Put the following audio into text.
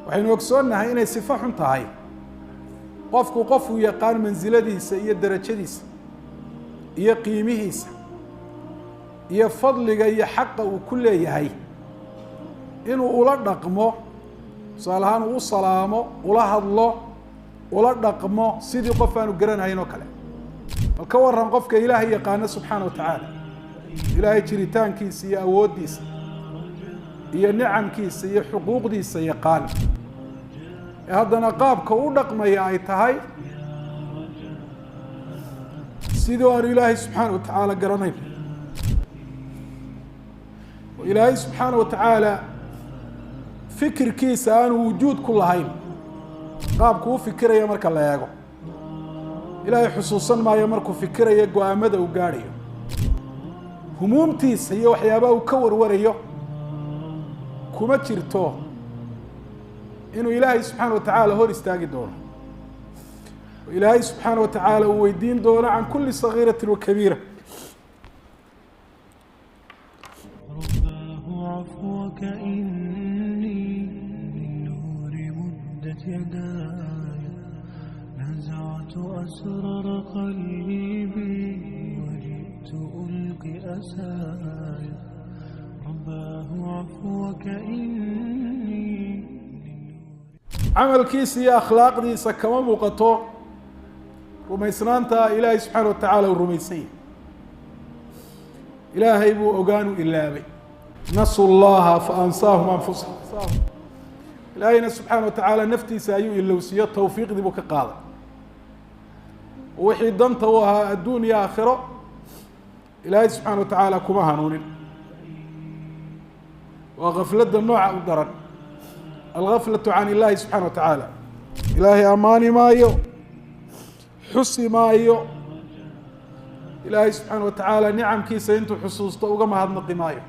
waxaynu ogsoonnahay inay sifo xun tahay qofku qofku yaqaan mansiladiisa iyo darajadiisa iyo qiimihiisa iyo fadliga iyo xaqa uu ku leeyahay inuu ula dhaqmo salahan uu salaamo ula hadlo ula dhaqmo sidii qof aanu garanayn oo kale halka waran qofka Ilaahay yaqaan subhanahu wa ta'ala Ilaahay jiritaankiisa iyo awoodiisa iyo nicamkiisa iyo xuquuqdiisa yaqaan haddana qaabka u dhaqmaya ay tahay sidoo aan Ilaahay subhanahu wa ta'ala garanayn Ilaahay subhanahu wa ta'ala fikirkiisa aan wujuud ku lahayn qaabku u fikiraya marka la eego Ilaahay xusuusan maayo markuu fikiraya go'aamada uu gaarayo humuumtiisa iyo waxyaabaha uu ka warwarayo kuma jirto inuu Ilaahay subhanahu wa ta'ala hor istaagi doono Ilaahay subhanahu wa ta'ala uu weydiin doono can kulli saghiratin wa kabira عفوك إني من نور مدت يداي نزعت أسرار قلبي وجئت ألقي أسايا رباه عفوك إني عمل كيسي أخلاق دي سكما موقتو رميسنانتا إلهي سبحانه وتعالى والرميسين إلهي بو أغانو إلا بي نسوا الله فأنساهم أنفسهم إلهينا سبحانه وتعالى نفتي سايو إلا وسيا التوفيق دي بك قاضي وحي دنت وها الدنيا آخرة إلهي سبحانه وتعالى كما هنون وغفلت النوع الدرن الغفلة عن الله سبحانه وتعالى إلهي أماني مايو حسي مايو إلهي سبحانه وتعالى نعم كيسا انتو حصوصته وقام هذا مايو